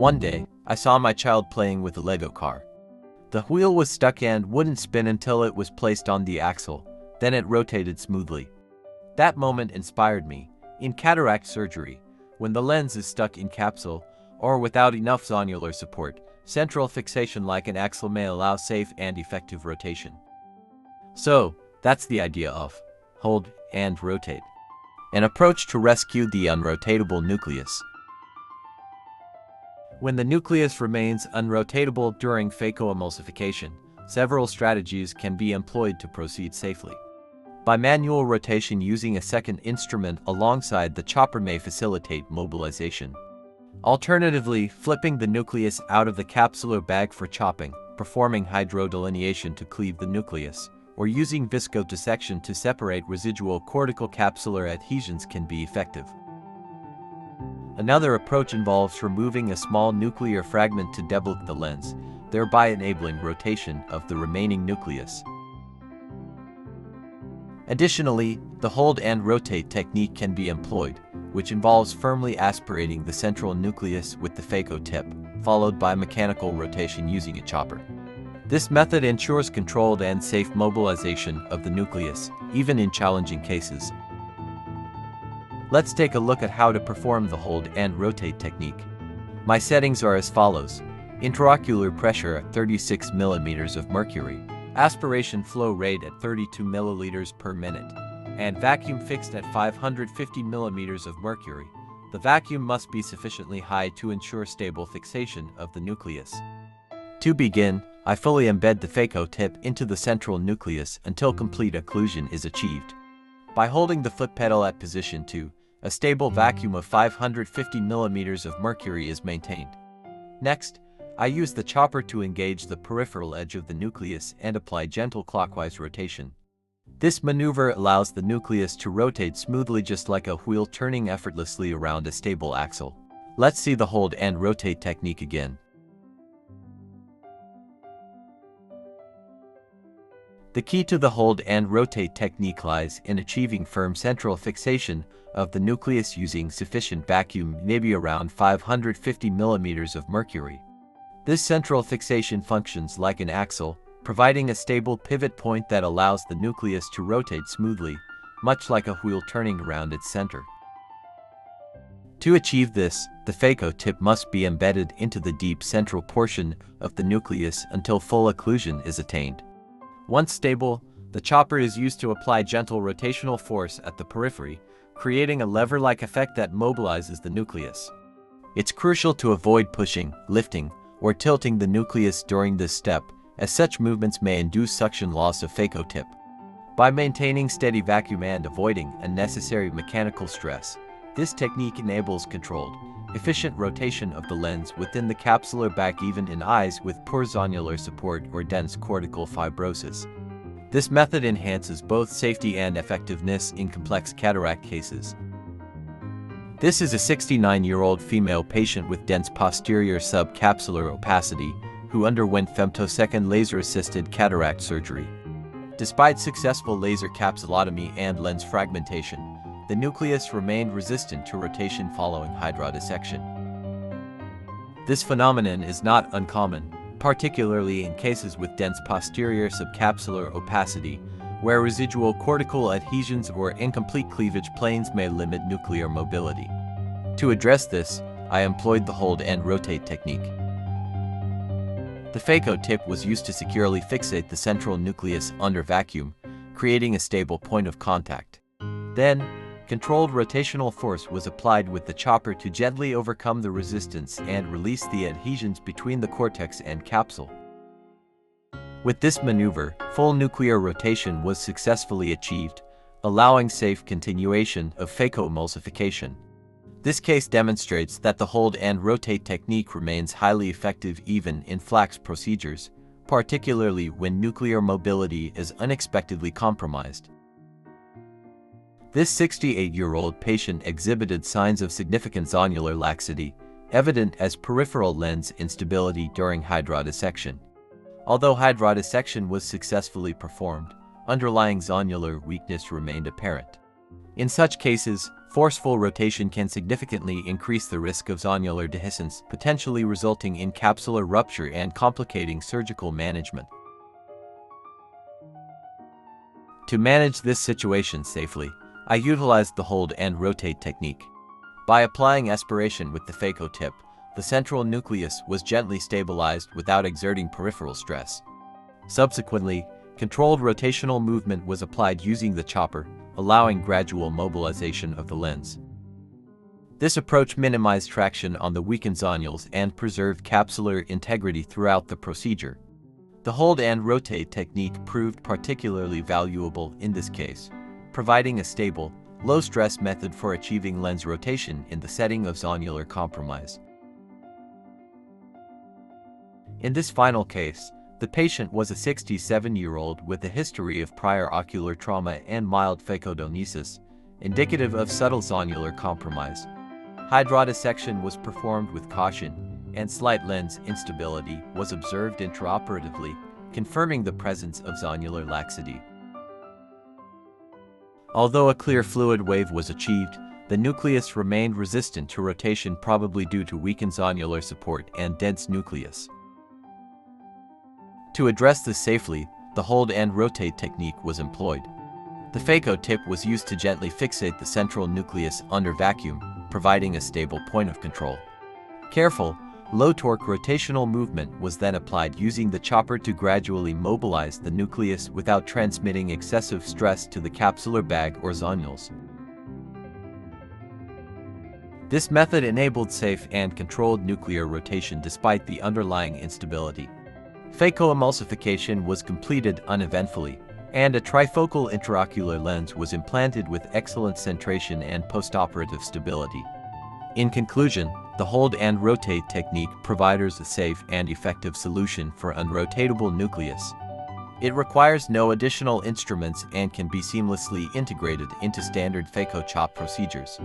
One day, I saw my child playing with a Lego car. The wheel was stuck and wouldn't spin until it was placed on the axle, then it rotated smoothly. That moment inspired me. In cataract surgery, when the lens is stuck in capsule, or without enough zonular support, central fixation like an axle may allow safe and effective rotation. So, that's the idea of hold and rotate, an approach to rescue the unrotatable nucleus. When the nucleus remains unrotatable during phacoemulsification, several strategies can be employed to proceed safely. By manual rotation using a second instrument alongside the chopper may facilitate mobilization. Alternatively, flipping the nucleus out of the capsular bag for chopping, performing hydrodelineation to cleave the nucleus, or using viscodissection to separate residual cortical capsular adhesions can be effective. Another approach involves removing a small nuclear fragment to debulk the lens, thereby enabling rotation of the remaining nucleus. Additionally, the hold and rotate technique can be employed, which involves firmly aspirating the central nucleus with the phaco tip, followed by mechanical rotation using a chopper. This method ensures controlled and safe mobilization of the nucleus, even in challenging cases. Let's take a look at how to perform the hold and rotate technique. My settings are as follows: intraocular pressure at 36 millimeters of mercury, aspiration flow rate at 32 milliliters per minute, and vacuum fixed at 550 millimeters of mercury. The vacuum must be sufficiently high to ensure stable fixation of the nucleus. To begin, I fully embed the phaco tip into the central nucleus until complete occlusion is achieved. By holding the foot pedal at position 2, a stable vacuum of 550 millimeters of mercury is maintained. Next, I use the chopper to engage the peripheral edge of the nucleus and apply gentle clockwise rotation. This maneuver allows the nucleus to rotate smoothly just like a wheel turning effortlessly around a stable axle. Let's see the hold and rotate technique again. The key to the hold and rotate technique lies in achieving firm central fixation of the nucleus using sufficient vacuum, maybe around 550 millimeters of mercury. This central fixation functions like an axle, providing a stable pivot point that allows the nucleus to rotate smoothly, much like a wheel turning around its center. To achieve this, the phaco tip must be embedded into the deep central portion of the nucleus until full occlusion is attained. Once stable, the chopper is used to apply gentle rotational force at the periphery, creating a lever-like effect that mobilizes the nucleus. It's crucial to avoid pushing, lifting, or tilting the nucleus during this step, as such movements may induce suction loss of phaco tip. By maintaining steady vacuum and avoiding unnecessary mechanical stress, this technique enables controlled, efficient rotation of the lens within the capsular bag even in eyes with poor zonular support or dense cortical fibrosis. This method enhances both safety and effectiveness in complex cataract cases. This is a 69-year-old female patient with dense posterior subcapsular opacity who underwent femtosecond laser-assisted cataract surgery. Despite successful laser capsulotomy and lens fragmentation, the nucleus remained resistant to rotation following hydrodissection. This phenomenon is not uncommon, particularly in cases with dense posterior subcapsular opacity, where residual cortical adhesions or incomplete cleavage planes may limit nuclear mobility. To address this, I employed the hold and rotate technique. The phaco tip was used to securely fixate the central nucleus under vacuum, creating a stable point of contact. Then, controlled rotational force was applied with the chopper to gently overcome the resistance and release the adhesions between the cortex and capsule. With this maneuver, full nuclear rotation was successfully achieved, allowing safe continuation of phacoemulsification. This case demonstrates that the hold and rotate technique remains highly effective even in FLACS procedures, particularly when nuclear mobility is unexpectedly compromised. This 68-year-old patient exhibited signs of significant zonular laxity, evident as peripheral lens instability during hydrodissection. Although hydrodissection was successfully performed, underlying zonular weakness remained apparent. In such cases, Forceful rotation can significantly increase the risk of zonular dehiscence, potentially resulting in capsular rupture and complicating surgical management. To manage this situation safely, I utilized the hold and rotate technique. By applying aspiration with the phaco tip, the central nucleus was gently stabilized without exerting peripheral stress. Subsequently, controlled rotational movement was applied using the chopper, allowing gradual mobilization of the lens. This approach minimized traction on the weakened zonules and preserved capsular integrity throughout the procedure. The hold and rotate technique proved particularly valuable in this case, providing a stable, low-stress method for achieving lens rotation in the setting of zonular compromise. In this final case, the patient was a 67-year-old with a history of prior ocular trauma and mild phacodonesis, indicative of subtle zonular compromise. Hydrodissection was performed with caution, and slight lens instability was observed intraoperatively, confirming the presence of zonular laxity. Although a clear fluid wave was achieved, the nucleus remained resistant to rotation, probably due to weakened zonular support and dense nucleus. To address this safely, the hold and rotate technique was employed. The phaco tip was used to gently fixate the central nucleus under vacuum, providing a stable point of control. Careful, low-torque rotational movement was then applied using the chopper to gradually mobilize the nucleus without transmitting excessive stress to the capsular bag or zonules. This method enabled safe and controlled nuclear rotation despite the underlying instability. Phaco emulsification was completed uneventfully, and a trifocal intraocular lens was implanted with excellent centration and postoperative stability. In conclusion, the hold and rotate technique provides a safe and effective solution for unrotatable nucleus. It requires no additional instruments and can be seamlessly integrated into standard phaco chop procedures.